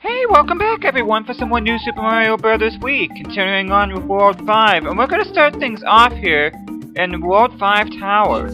Hey, welcome back everyone for some more new Super Mario Bros. Week, continuing on with World 5, and we're gonna start things off here in World 5 Tower.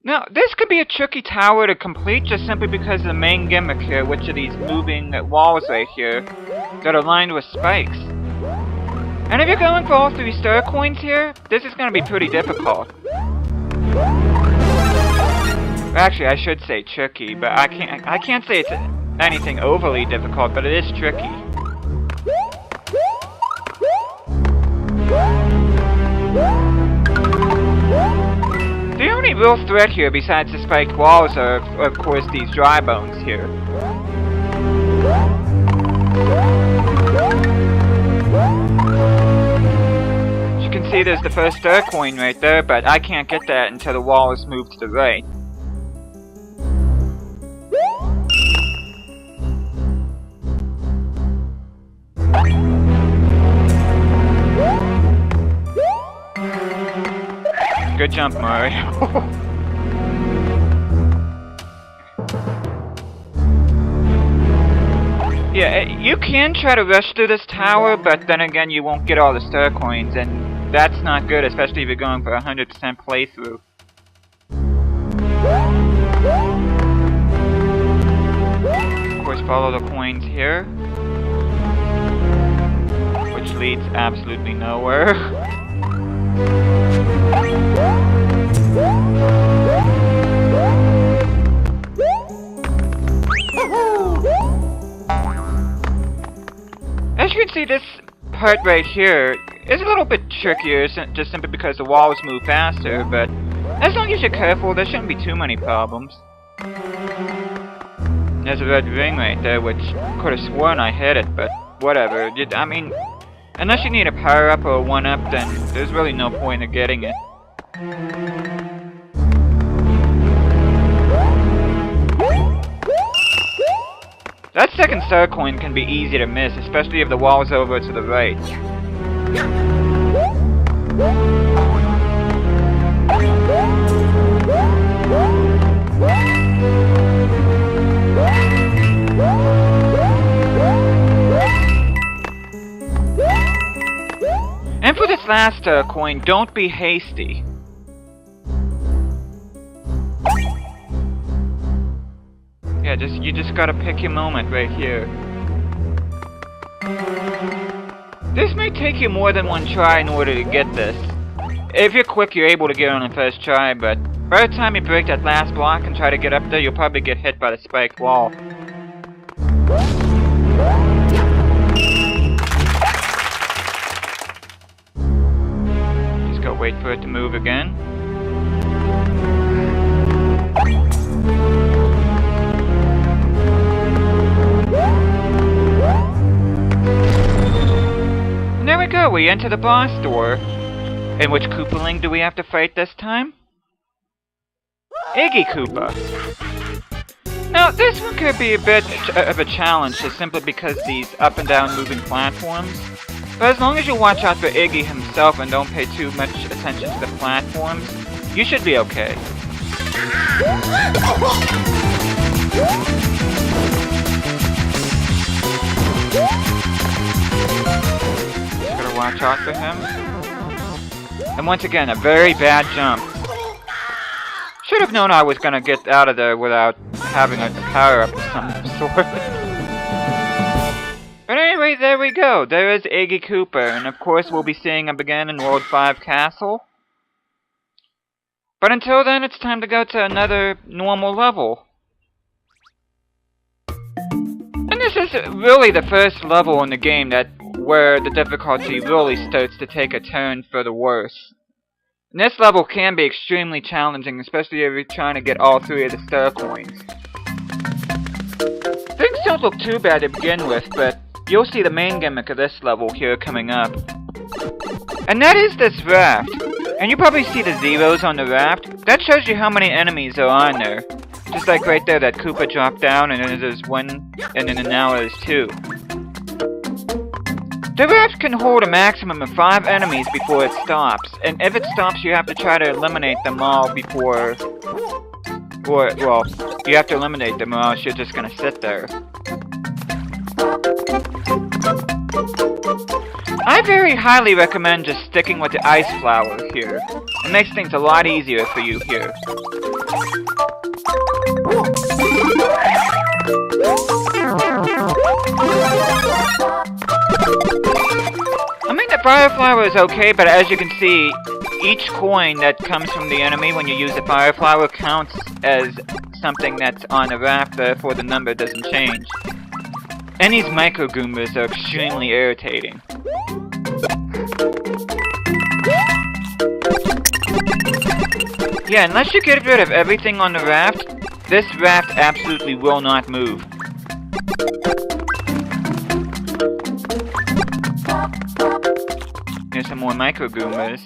Now, this could be a tricky tower to complete just simply because of the main gimmick here, which are these moving walls right here that are lined with spikes. And if you're going for all 3 star coins here, this is gonna be pretty difficult. Actually, I should say tricky, but I can't say it's anything overly difficult, but it is tricky. The only real threat here besides the spiked walls are, of course, these dry bones here. As you can see, there's the first star coin right there, but I can't get that until the wall is moved to the right. Good jump, Mario. Yeah, you can try to rush through this tower, but then again you won't get all the star coins, and that's not good, especially if you're going for a 100% playthrough. Of course, follow the coins here, which leads absolutely nowhere. As you can see, this part right here is a little bit trickier, just simply because the walls move faster, but as long as you're careful, there shouldn't be too many problems. There's a red ring right there, which I could have sworn I hit it, but whatever. I mean, unless you need a power-up or a 1-up, then there's really no point in getting it. That second star coin can be easy to miss, especially if the wall's over to the right. And for this last star coin, don't be hasty. Yeah, you just gotta pick your moment right here. This may take you more than one try in order to get this. If you're quick, you're able to get it on the first try, but by the time you break that last block and try to get up there, you'll probably get hit by the spiked wall. Just gotta wait for it to move again. And there we go, we enter the boss door. And which Koopaling do we have to fight this time? Iggy Koopa. Now, this one could be a bit of a challenge, just simply because these up and down moving platforms. But as long as you watch out for Iggy himself and don't pay too much attention to the platforms, you should be okay. Just gotta watch out for him. And once again, a very bad jump. Should have known I was gonna get out of there without having a power-up of some sort. But anyway, there we go. There is Iggy Koopa, and of course we'll be seeing him again in World 5 Castle. But until then, it's time to go to another normal level. And this is really the first level in the game where the difficulty really starts to take a turn for the worse. And this level can be extremely challenging, especially if you're trying to get all 3 of the star coins. Things don't look too bad to begin with, but you'll see the main gimmick of this level here coming up. And that is this raft. And you probably see the zeros on the raft. That shows you how many enemies are on there. Just like right there, that Koopa dropped down, and then there's 1, and then now there's 2. The raft can hold a maximum of 5 enemies before it stops, and if it stops you have to try to eliminate them all before Or, well, you have to eliminate them or else you're just gonna sit there. I very highly recommend just sticking with the ice flower here. It makes things a lot easier for you here. I mean, the fire flower is okay, but as you can see, each coin that comes from the enemy when you use the fire flower counts as something that's on a raft, therefore the number doesn't change. And these micro Goombas are extremely irritating. Yeah, unless you get rid of everything on the raft, this raft absolutely will not move. Here's some more micro Goombas.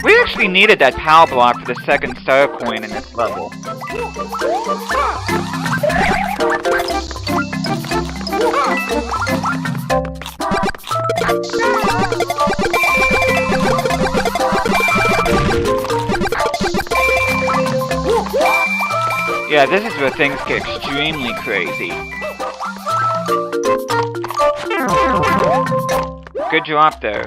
We actually needed that power block for the second star coin in this level. Yeah, this is where things get extremely crazy. Good drop there.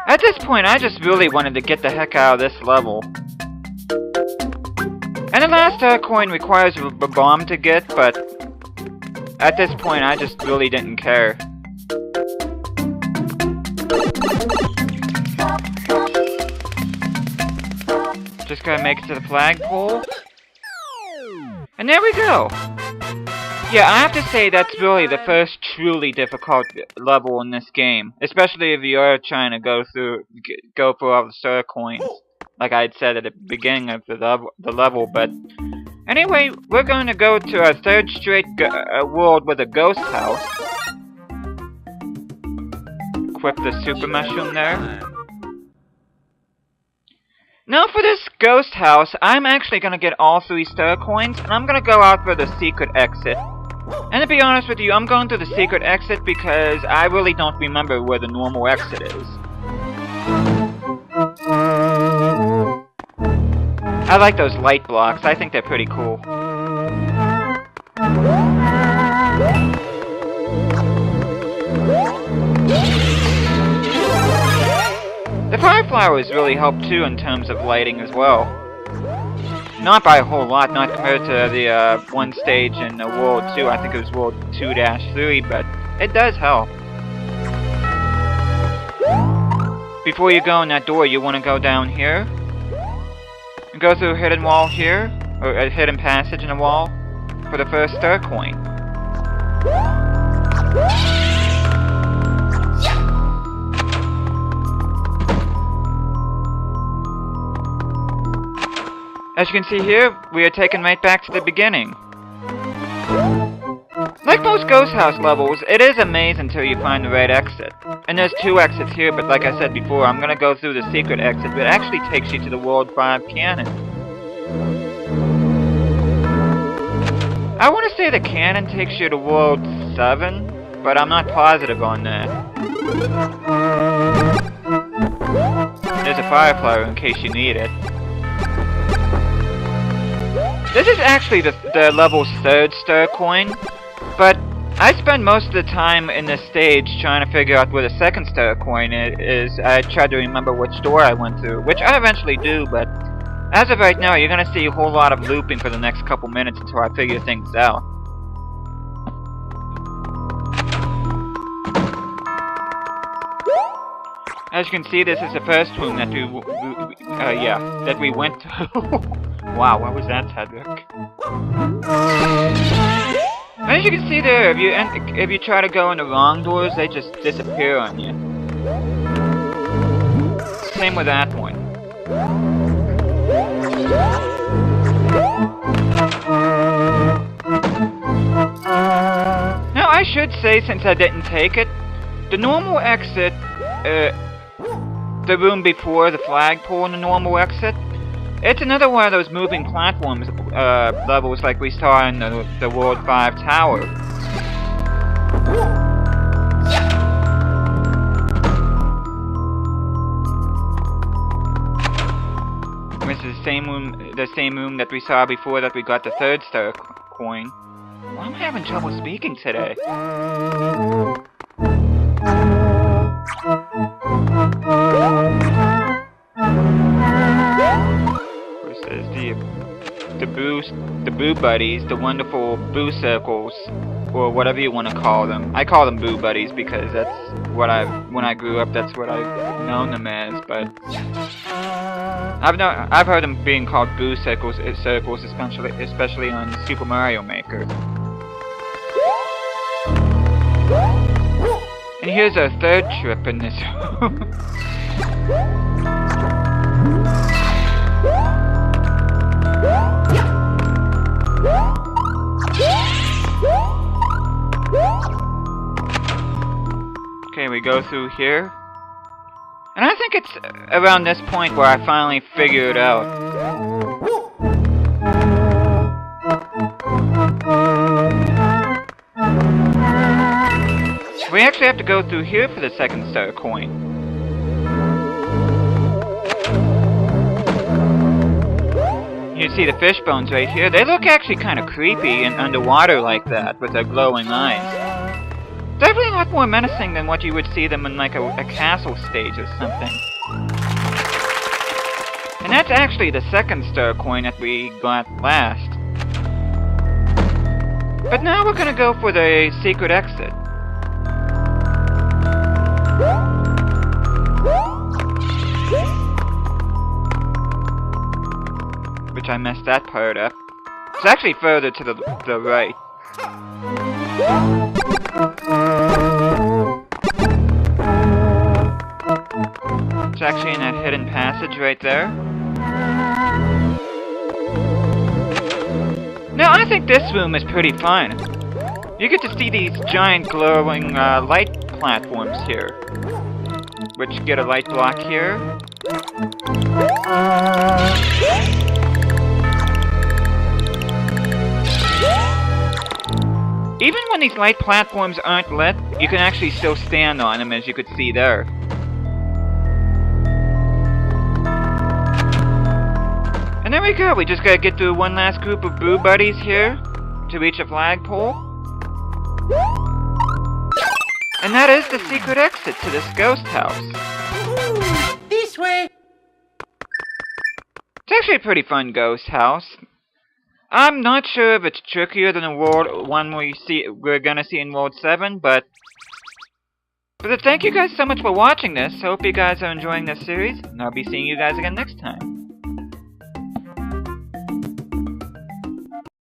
At this point, I just really wanted to get the heck out of this level. And the last star coin requires a bomb to get, but at this point, I just really didn't care. Just gotta make it to the flagpole. And there we go! Yeah, I have to say that's really the first truly difficult level in this game. Especially if you are trying to go for all the star coins. Like I had said at the beginning of the level, but... Anyway, we're going to go to our third straight world with a ghost house. Equip the super mushroom there. Now for this ghost house, I'm actually going to get all 3 star coins, and I'm going to go out for the secret exit. And to be honest with you, I'm going to the secret exit because I really don't remember where the normal exit is. I like those light blocks, I think they're pretty cool. The fire flowers really help too in terms of lighting as well. Not by a whole lot, not compared to the one stage in World 2, I think it was World 2-3, but it does help. Before you go in that door, you want to go down here. And go through a hidden wall here, or a hidden passage in a wall, for the first star coin. As you can see here, we are taken right back to the beginning. Like most ghost house levels, it is a maze until you find the right exit. And there's 2 exits here, but like I said before, I'm gonna go through the secret exit, but it actually takes you to the World 5 cannon. I want to say the cannon takes you to World 7, but I'm not positive on that. There's a fire flower in case you need it. This is actually the level's 3rd star coin, but I spend most of the time in this stage trying to figure out where the 2nd star coin is. I tried to remember which door I went through, which I eventually do, but as of right now, you're gonna see a whole lot of looping for the next couple minutes until I figure things out. As you can see, this is the first room that we went to. Wow, what was that, Cedric? As you can see there, if you try to go in the wrong doors, they just disappear on you. Same with that one. Now, I should say, since I didn't take it, the normal exit, the room before the flagpole and the normal exit, It's another one of those moving platforms levels like we saw in the World 5 Tower. This is the same room that we saw before that we got the 3rd star coin. Why am I having trouble speaking today? This is the Boo Buddies, the wonderful Boo Circles, or whatever you want to call them. I call them Boo Buddies because that's what when I grew up, that's what I've known them as, but I've heard them being called Boo Circles, especially on Super Mario Maker. And here's our 3rd trip in this room. Okay, we go through here. And I think it's around this point where I finally figure it out. We actually have to go through here for the 2nd star coin. You see the fish bones right here? They look actually kind of creepy and underwater like that, with their glowing eyes. Definitely a lot more menacing than what you would see them in like a castle stage or something. And that's actually the 2nd star coin that we got last. But now we're gonna go for the secret exit. Which I messed that part up. It's actually further to the right. It's actually in that hidden passage right there. Now, I think this room is pretty fun. You get to see these giant glowing light platforms here. Which get a light block here. Even when these light platforms aren't lit, you can actually still stand on them, as you could see there. And there we go, we just gotta get through one last group of Boo Buddies here to reach a flagpole. And that is the secret exit to this ghost house. This way! It's actually a pretty fun ghost house. I'm not sure if it's trickier than the one we're gonna see in World 7, but thank you guys so much for watching this. Hope you guys are enjoying this series, and I'll be seeing you guys again next time.